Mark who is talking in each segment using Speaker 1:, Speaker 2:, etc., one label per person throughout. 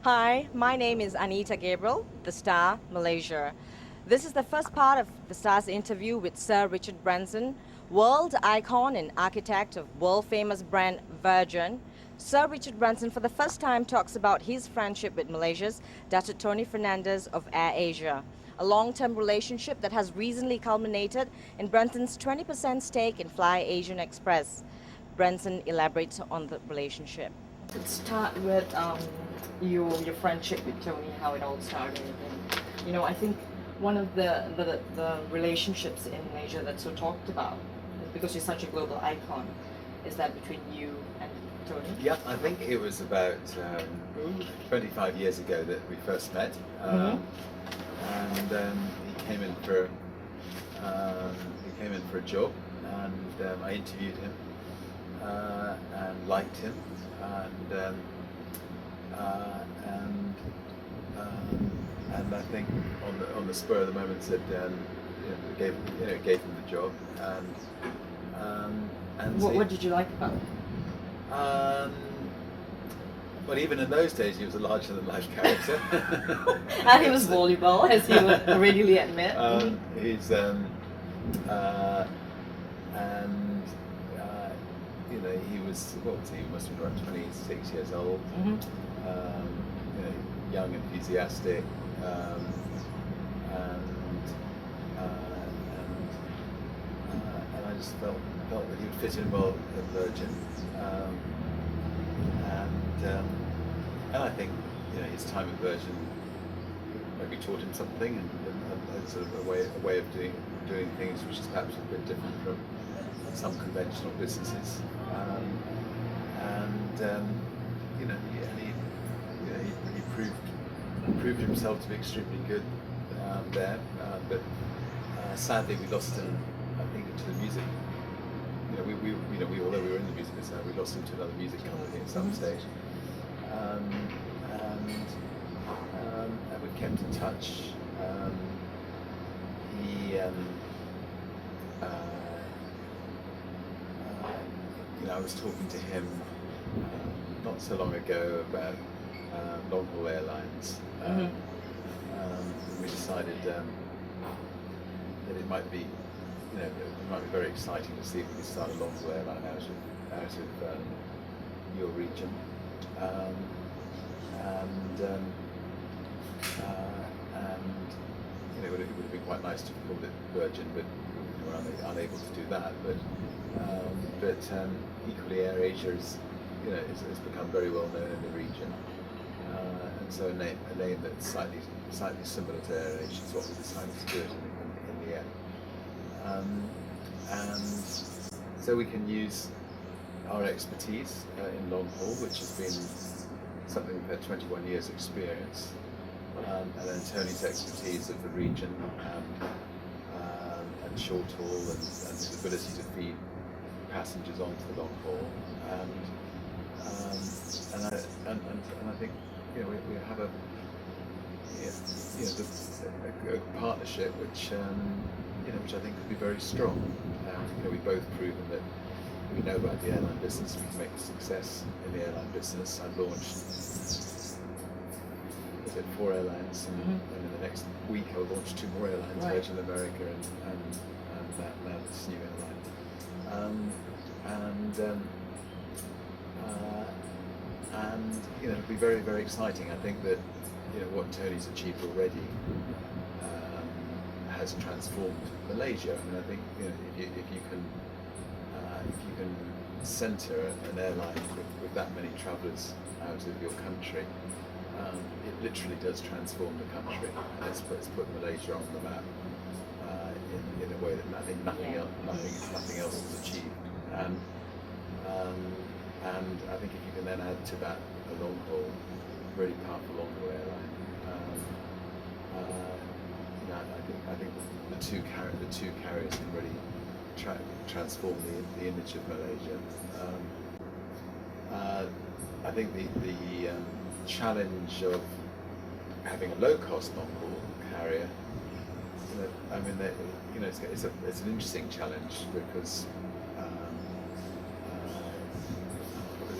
Speaker 1: Hi, my name is Anita Gabriel, The Star, Malaysia. This is the first part of The Star's interview with Sir Richard Branson, world icon and architect of world-famous brand Virgin. Sir Richard Branson for the first time talks about his friendship with Malaysia's Datuk Tony Fernandes of Air Asia, a long-term relationship that has recently culminated in Branson's 20% stake in Fly Asian Express. Branson elaborates on the relationship. Let's start with your friendship with Tony, how it all started. And I think one of the relationships in Malaysia that's so talked about, because you're such a global icon, is that between you and Tony.
Speaker 2: Yeah, I think it was about 25 years ago that we first met, and he came in for a job, and I interviewed him and liked him, and and and I think on the spur of the moment said gave him the job, and so
Speaker 1: What did you like about him?
Speaker 2: um, well, even in those days, he was a larger-than-life character.
Speaker 1: And he was voluble, as he would readily admit.
Speaker 2: He's and he was, what was he? He must have been around 26 years old. Young, enthusiastic, and I just felt that he would fit in well at Virgin, and I think his time at Virgin maybe taught him something, and sort of a way of doing things which is perhaps a bit different from some conventional businesses, he proved himself to be extremely good there, but sadly we lost him, I think, to the music. Although we were in the music business, we lost him to another music company at some stage, and we kept in touch. He I was talking to him not so long ago about long-haul airlines. We decided that it might be, very exciting to see if we could start a long-haul airline out of your region, and it would have been quite nice to have called it Virgin, but we were unable to do that. But equally, Air Asia has become very well known in the region, and so a name that's slightly similar to Air Asia is what we decided to do it in the end. And so we can use our expertise in long haul, which has been something we've had 21 years experience, and then Tony's expertise of the region, and short haul, and his ability to feed passengers onto the long haul, and I think we have a partnership which I think could be very strong. We've both proven that we know about the airline business. We can make a success in the airline business. I've launched 4 airlines, and in the next week I'll launch 2 more airlines,
Speaker 1: Right.
Speaker 2: Virgin America and now this new airline. It'll be very, very exciting. I think that what Tony's achieved already has transformed Malaysia. I mean, I think if you can centre an airline with that many travellers out of your country, it literally does transform the country, and it's put Malaysia on the map in a way that nothing else has achieved. And I think if you can then add to that a long haul, really powerful long haul airline, I think the two carriers can really transform the image of Malaysia. I think the challenge of having a low-cost long-haul carrier, it's an interesting challenge because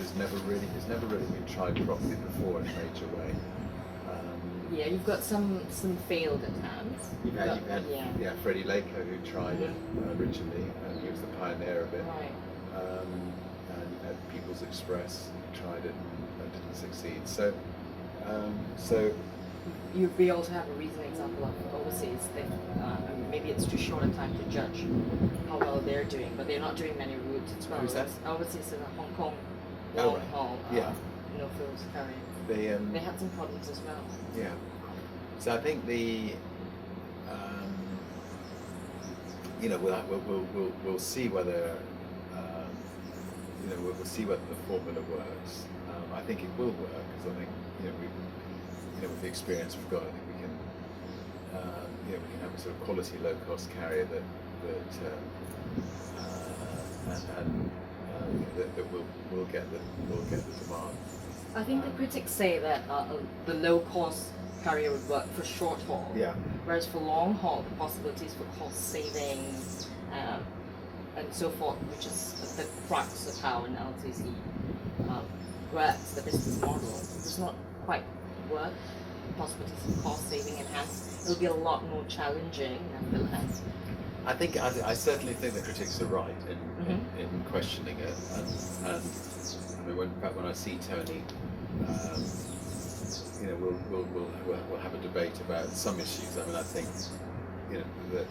Speaker 2: it's never really been tried properly before in a major way.
Speaker 1: Yeah, you've got some failed attempts.
Speaker 2: You've had Freddie Laker who tried it originally, and he was the pioneer of it.
Speaker 1: Right.
Speaker 2: And you've had People's Express who tried it and didn't succeed. So
Speaker 1: You'd be able to have a recent example of overseas. Maybe it's too short a time to judge how well they're doing, but they're not doing many routes as well.
Speaker 2: Who's that?
Speaker 1: Overseas in Hong Kong,
Speaker 2: Oh,
Speaker 1: long
Speaker 2: right.
Speaker 1: haul,
Speaker 2: Yeah.
Speaker 1: no frills carrying.
Speaker 2: They
Speaker 1: They had some problems as well.
Speaker 2: Yeah. So I think we'll see whether we'll see whether the formula works. I think it will work because I think with the experience we've got, I think we can have a sort of quality low cost carrier that will get the demand.
Speaker 1: I think the critics say that the low cost carrier would work for short haul.
Speaker 2: Yeah.
Speaker 1: Whereas for long haul, the possibilities for cost saving and so forth, which is the crux of how an LTC grabs the business model, does not quite work. Possibilities for cost saving enhanced. It'll be a lot more challenging nevertheless.
Speaker 2: I certainly think the critics are right in questioning it, and I mean, when I see Tony, we'll have a debate about some issues. I mean, I think that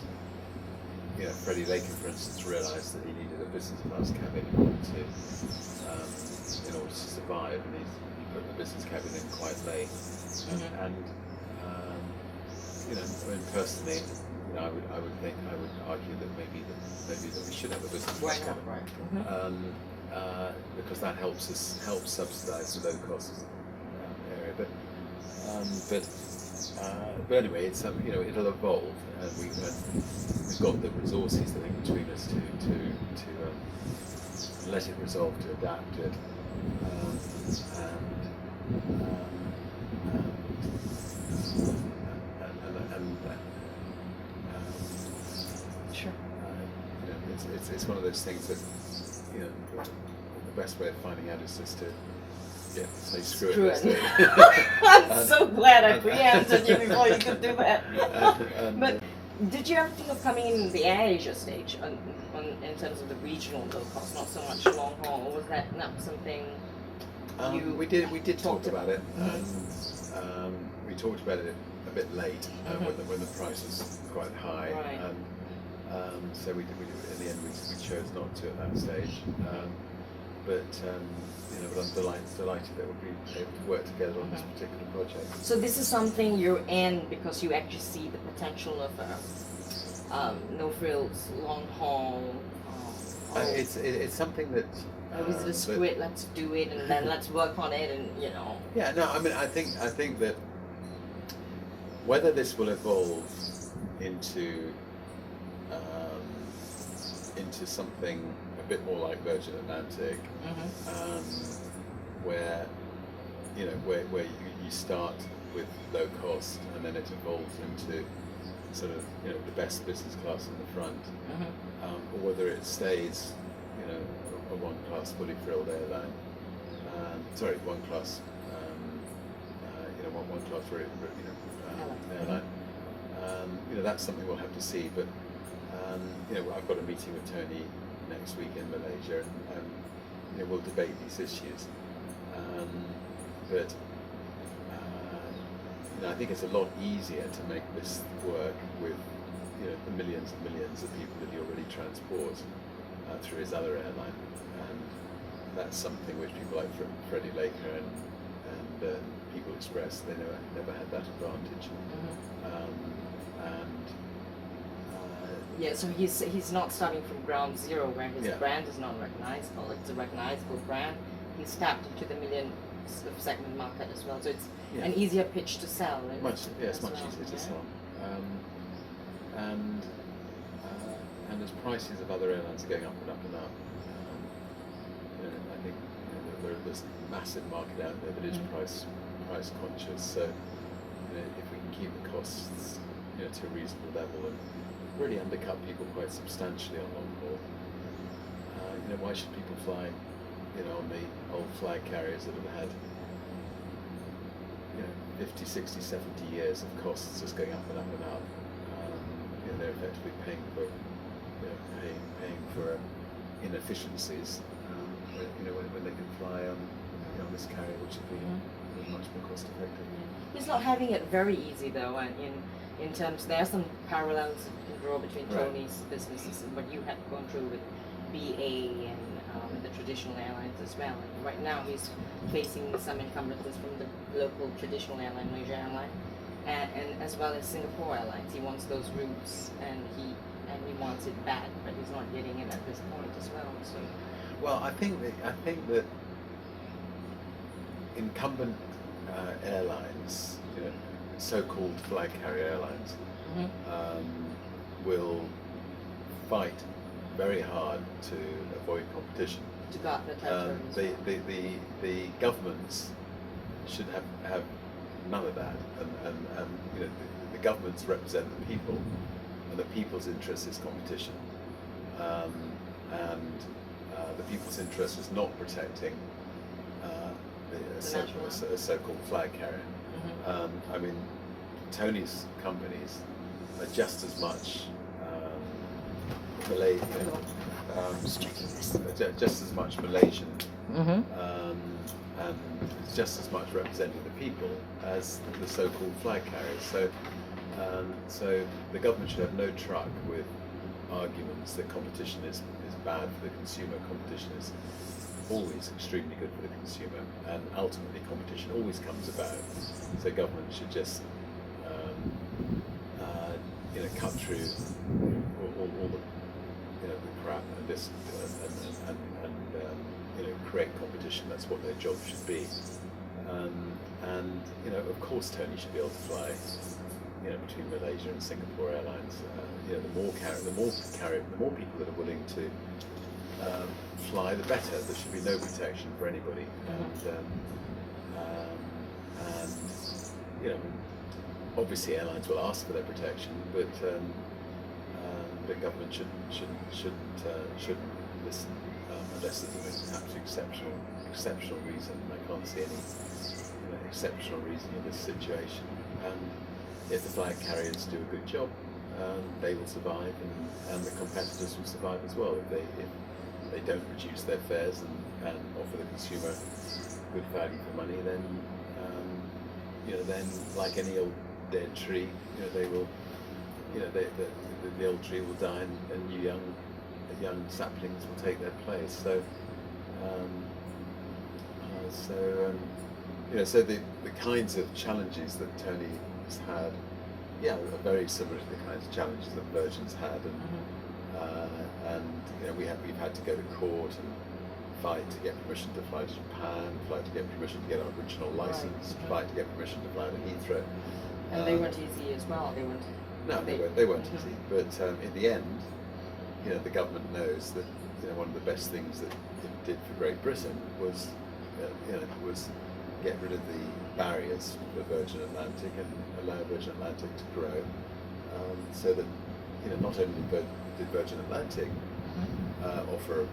Speaker 2: Freddie Laker, for instance, realised that he needed a business class cabin in order to survive, and he put the business cabin in quite late. And I mean, personally, I would argue that maybe that we should have a business class cabin,
Speaker 1: Right.
Speaker 2: Because that helps subsidise the low cost area. But anyway, it's it'll evolve, and we've got the resources, I think, between us to let it resolve, to adapt it,
Speaker 1: Sure.
Speaker 2: It's one of those things that the best way of finding out is just to say screw it.
Speaker 1: I'm so glad I preempted you before you could do that. But did you ever think of coming in the AirAsia stage in terms of the regional low cost, not so much long haul, or was that not something
Speaker 2: we did talk about it, and we talked about it a bit late when the price was quite high,
Speaker 1: Right.
Speaker 2: and so we in the end we chose not to at that stage. But I'm delighted that we'll be able to work together on this particular project.
Speaker 1: So this is something you're in because you actually see the potential of no frills, long haul.
Speaker 2: It's something that.
Speaker 1: Was it a screw it? Let's do it, and then let's work on it, and
Speaker 2: Yeah, no, I mean, I think that whether this will evolve into something a bit more like Virgin Atlantic, where you start with low cost and then it evolves into sort of the best business class in the front, or whether it stays a one class fully frilled airline, one class one class airline. That's something we'll have to see, but I've got a meeting with Tony next week in Malaysia, and we'll debate these issues. But I think it's a lot easier to make this work with the millions and millions of people that he already transports through his other airline, and that's something which people like Freddie Laker and People Express, they never had that advantage.
Speaker 1: Yeah, so he's not starting from ground zero where his
Speaker 2: Yeah.
Speaker 1: brand is not recognizable. It's a recognizable brand. He's tapped into the million segment market as well, so it's an easier pitch to sell.
Speaker 2: It's much easier to sell. And as prices of other airlines are going up and up and up, I think there's a massive market out there that is price conscious. So if we can keep the costs to a reasonable level and really undercut people quite substantially on long haul, why should people fly on the old flag carriers that have had 50, 60, 70 years of costs just going up and up and up. They're effectively paying for paying for inefficiencies. When they can fly on this carrier, which would be much more cost effective.
Speaker 1: He's not having it very easy though, and in terms, there are some parallels to draw between Tony's businesses and what you had gone through with BA and the traditional airlines as well. And right now he's facing some encumbrances from the local traditional airline, Malaysia airline, and as well as Singapore Airlines. He wants those routes, and he wants it bad, but he's not getting it at this point as well. So,
Speaker 2: well, I think that incumbent airlines, so-called flag carrier airlines, will fight very hard to avoid competition.
Speaker 1: To guard the territories.
Speaker 2: The governments should have none of that, and the governments represent the people, and the people's interest is competition, and the people's interest is not protecting a so-called flag carrier. I mean, Tony's companies are just as much just as much Malaysian, and just as much representing the people as the so-called flag carriers. So the government should have no truck with arguments that competition is bad for the consumer. Competition is always extremely good for the consumer, and ultimately competition always comes about. So government should just cut through all the crap and this and create competition. That's what their job should be. Of course Tony should be able to fly between Malaysia and Singapore Airlines. The more people that are willing to fly, the better. There should be no protection for anybody, and obviously airlines will ask for their protection, but government shouldn't listen unless there's an absolute exceptional reason. I can't see any exceptional reason in this situation. And if the flag carriers do a good job, they will survive, and the competitors will survive as well. If they don't reduce their fares and offer the consumer good value for money, then then like any old dead tree, they will, the old tree will die, and young saplings will take their place. So the kinds of challenges that Tony has had, are very similar to the kinds of challenges that Virgin's had, and we've had to go to court and fight to get permission to fly to Japan, fight to get permission to get our original license, fight to get permission to fly to Heathrow.
Speaker 1: And they weren't easy as well.
Speaker 2: They weren't easy. But in the end, the government knows that one of the best things that it did for Great Britain was get rid of the barriers for Virgin Atlantic and allow Virgin Atlantic to grow, so that not only did Virgin Atlantic offer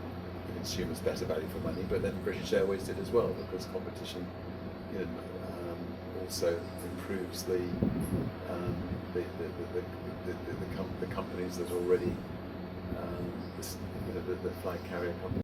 Speaker 2: consumers better value for money, but then British Airways did as well, because competition also improves the companies that already the flag carrier companies.